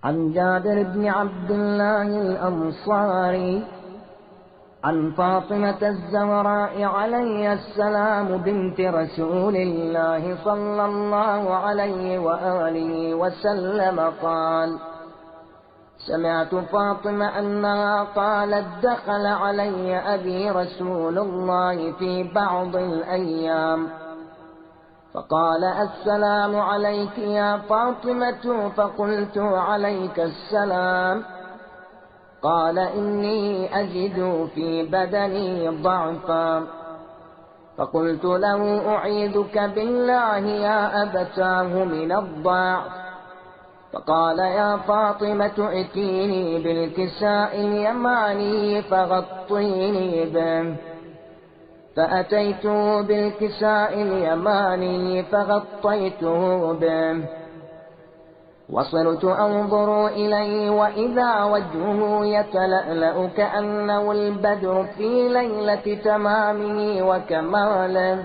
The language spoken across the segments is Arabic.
عن جابر بن عبد الله الأنصاري عن فاطمة الزهراء عليه السلام بنت رسول الله صلى الله عليه وآله وسلم قال: سمعت فاطمة أنها قالت: دخل علي أبي رسول الله في بعض الأيام فقال: السلام عليك يا فاطمة. فقلت: عليك السلام. قال: إني أجد في بدني ضعفا. فقلت له: أعيذك بالله يا أبتاه من الضعف. فقال: يا فاطمة ائتيني بالكساء اليماني فغطيني به. فأتيته بالكساء اليماني فغطيته به، وصرت أنظر إليه وإذا وجهه يتلألأ كأنه البدر في ليلة تمامه وكماله.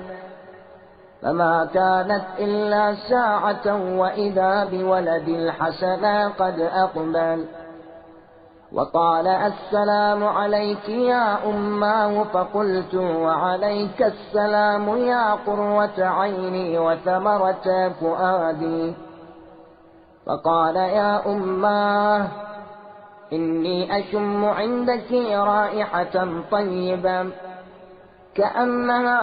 فما كانت إلا ساعة وإذا بولد الحسن قد أقبل وقال: السلام عليك يا أماه. فقلت: وعليك السلام يا قرة عيني وثمرة فؤادي. فقال: يا أماه، إني أشم عندك رائحة طيبة كأنها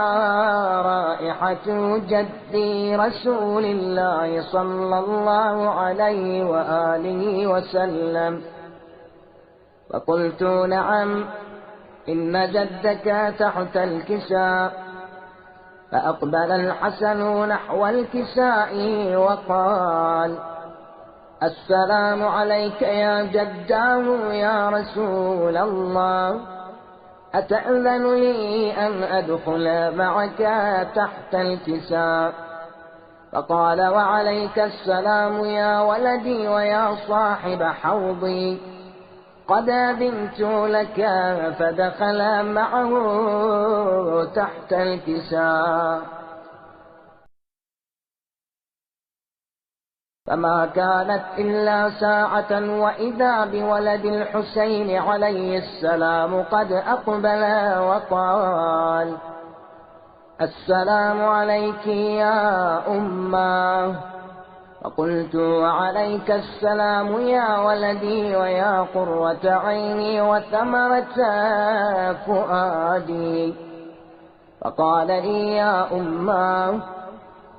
رائحة جدي رسول الله صلى الله عليه وآله وسلم. فقلت: نعم، إن جدك تحت الكساء. فأقبل الحسن نحو الكساء وقال: السلام عليك يا جداه يا رسول الله، أتأذن لي أن أدخل معك تحت الكساء؟ فقال: وعليك السلام يا ولدي ويا صاحب حوضي، قد أذنت لك. فدخل معه تحت الكساء. فما كانت إلا ساعة وإذا بولد الحسين عليه السلام قد أقبل وقال: السلام عليك يا أماه. فقلت: وعليك السلام يا ولدي ويا قرة عيني وثمرة فؤادي. فقال لي: يا أماه،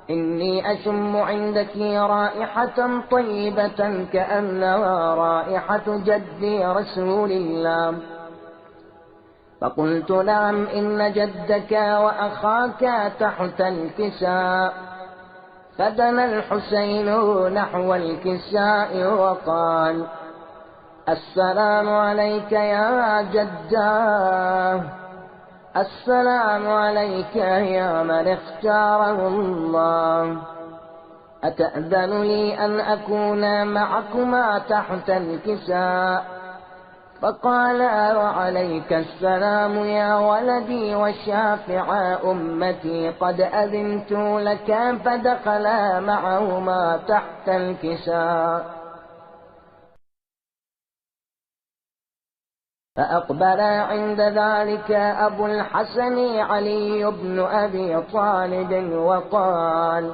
إني أشم عندك رائحة طيبة كأنها رائحة جدي رسول الله. فقلت: نعم، إن جدك وأخاك تحت الكساء. فدنا الحسين نحو الكساء وقال: السلام عليك يا جداه، السلام عليك يا من اختاره الله، أتأذن لي أن أكون معكما تحت الكساء؟ فقال: وعليك السلام يا ولدي وشافع أمتي، قد أذنت لك. فدخل معهما تحت الكساء. فأقبل عند ذلك أبو الحسن علي بن أبي طالب وقال: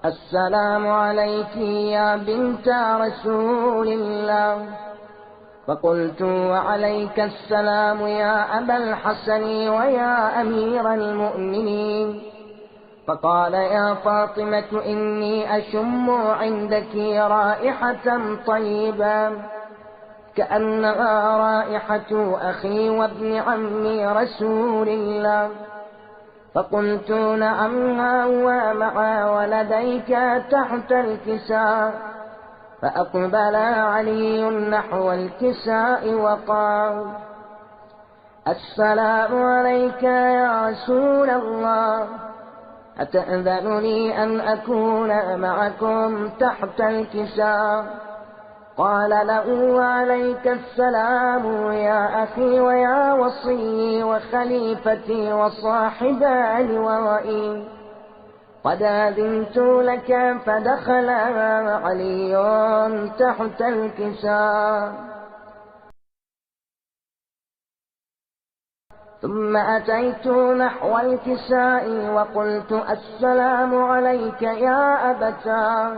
السلام عليك يا بنت رسول الله. فقلت: وعليك السلام يا أبا الحسن ويا أمير المؤمنين. فقال: يا فاطمة، إني أشم عندك رائحة طيبة كأنها رائحة أخي وابن عمي رسول الله. فقلت: نعم، هو مع ولديك تحت الكساء. فأقبل علي نحو الكساء وقال: السلام عليك يا رسول الله، أتأذن لي أن أكون معكم تحت الكساء؟ قال له: وعليك السلام يا أخي ويا وصي وخليفتي وصاحب لوائي. قد أذنت لك. فدخل علي تحت الكساء، ثم أتيت نحو الكساء وقلت: السلام عليك يا أبتاه.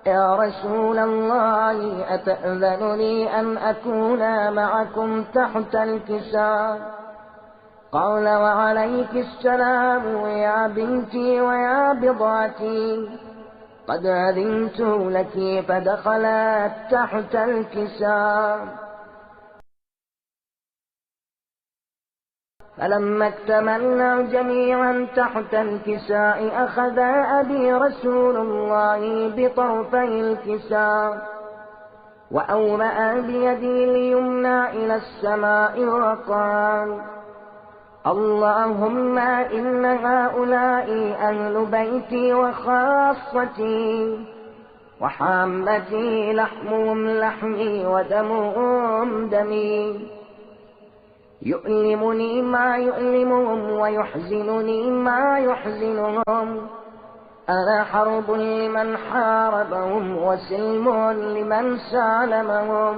يا رسول الله، أتأذن لي أن أكون معكم تحت الكساء؟ قال: وعليك السلام يا بنتي ويا بضعتي، قد أذنت لك. فدخلت تحت الكساء. فلما اكتملنا جميعا تحت الكساء، أخذ أبي رسول الله بطرفي الكساء وأومأ بيدي اليمنى إلى السماء وقال: اللهم إن هؤلاء أهل بيتي وخاصتي وحامتي، لحمهم لحمي ودمهم دمي، يؤلمني ما يؤلمهم ويحزنني ما يحزنهم. أنا حرب لمن حاربهم وسلم لمن سالمهم،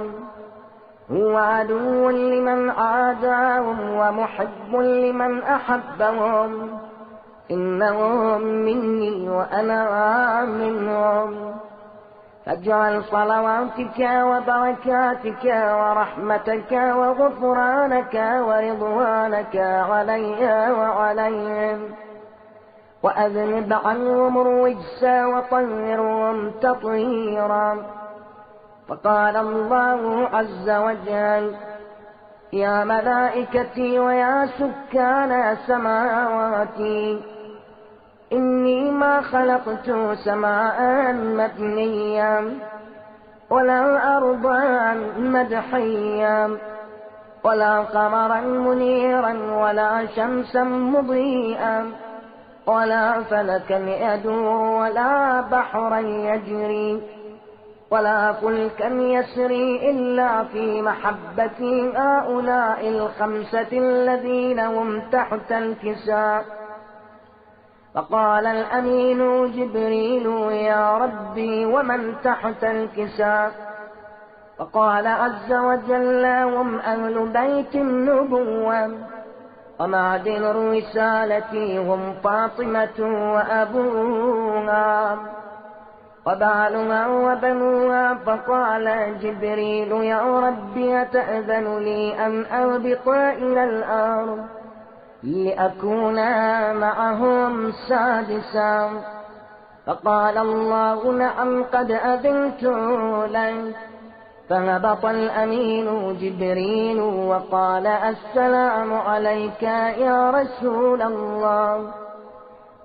هو عدو لمن عاداهم ومحب لمن أحبهم. إنهم مني وأنا منهم. فاجعل صلواتك وبركاتك ورحمتك وغفرانك ورضوانك علي وعليهم، وأذنب عنهم الرجس وطهرهم تطهيرا. فقال الله عز وجل: يا ملائكتي ويا سكان سماواتي، إني ما خلقت سماء مبنيا ولا أرضا مدحيا ولا قمرا منيرا ولا شمسا مضيئا ولا فلكا يدور ولا بحرا يجري ولا فلكا يسري إلا في محبة هؤلاء الخمسة الذين هم تحت الكساء. فقال الأمين جبريل: يا ربي ومن تحت الكساء؟ فقال عز وجل: هم أهل بيت النبوة ومعدن الرسالة، هم فاطمة وأبوها وبعلها وبنوها. فقال جبريل: يا ربي أتأذن لي أن أهبط إلى الأرض لأكون معهم سادسا؟ فقال الله: نعم، قد أذنت لك. فهبط الأمين جبريل وقال: السلام عليك يا رسول الله.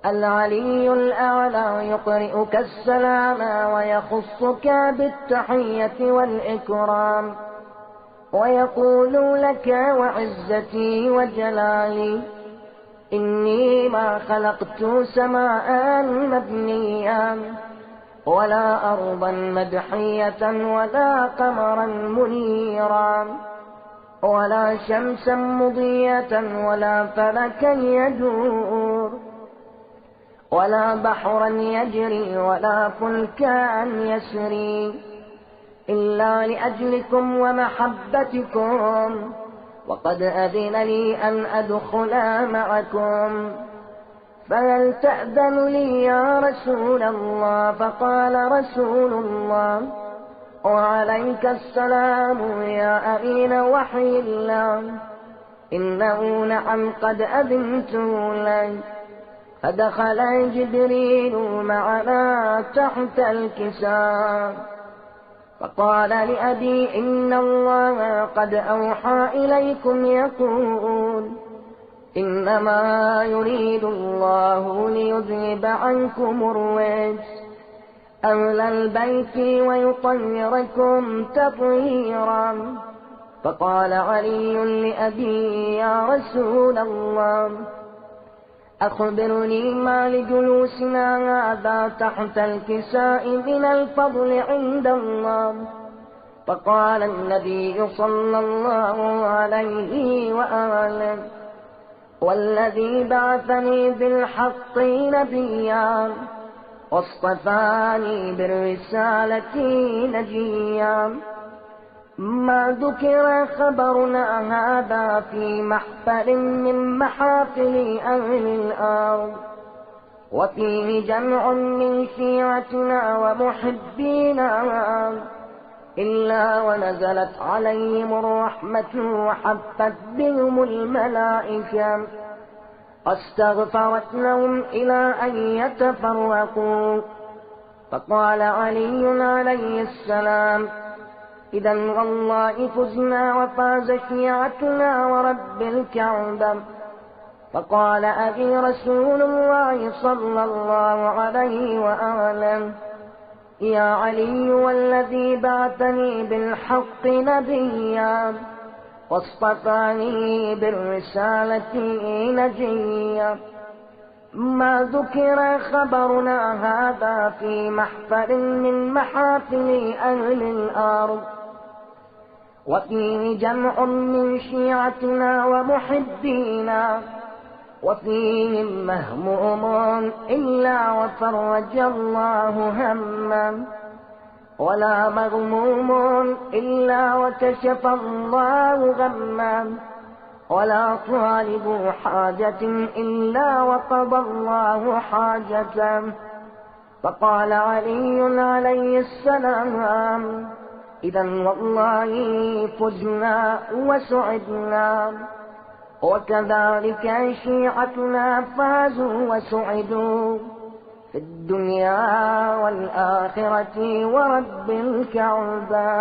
العلي الأعلى يقرئك السلام ويخصك بالتحية والإكرام، ويقول لك: وعزتي وجلالي، إني ما خلقت سماء مبنيا ولا أرضا مدحية ولا قمرا منيرا ولا شمسا مضية ولا فلكا يدور ولا بحرا يجري ولا فلكا يسري، إلا لأجلكم ومحبتكم، وقد أذن لي أن أدخل معكم، فهل تأذن لي يا رسول الله؟ فقال رسول الله: وعليك السلام يا أمين وحي الله، إنه نعم قد أذنت لك. فدخل جبريل معنا تحت الكساء، فقال لأبي: إن الله قد أوحى إليكم يقول: إنما يريد الله ليذهب عنكم الرجس أهل البيت ويطهركم تطهيرا. فقال علي لأبي: يا رسول الله، أخبرني ما لجلوسنا هذا تحت الكساء من الفضل عند الله. فقال النبي صلى الله عليه وآله: والذي بعثني بالحق نبيا واصطفاني بالرسالة نجيا. ما ذكر خبرنا هذا في محفل من محافل أهل الأرض، وفيه جمع من شيعتنا ومحبينا، إلا ونزلت عليهم الرحمة وحفت بهم الملائكة، واستغفرت لهم إلى أن يتفرقوا. فقال علي عليه السلام: إذا والله فزنا وفاز شيعتنا ورب الكعبة. فقال أبي رسول الله صلى الله عليه وآله: يا علي والذي بعثني بالحق نبيا واصطفاني بالرسالة نجيا، ما ذكر خبرنا هذا في محفل من محافل أهل الأرض، وفيه جمع من شيعتنا ومحبينا، وفيهم مهموم إلا وفرج الله هما، ولا مغموم إلا وكشف الله غما، ولا طالب حاجة إلا وقضى الله حاجته. فقال علي عليه السلام: إذا والله فزنا وسعدنا، وكذلك شيعتنا فازوا وسعدوا في الدنيا والآخرة ورب الكعبة.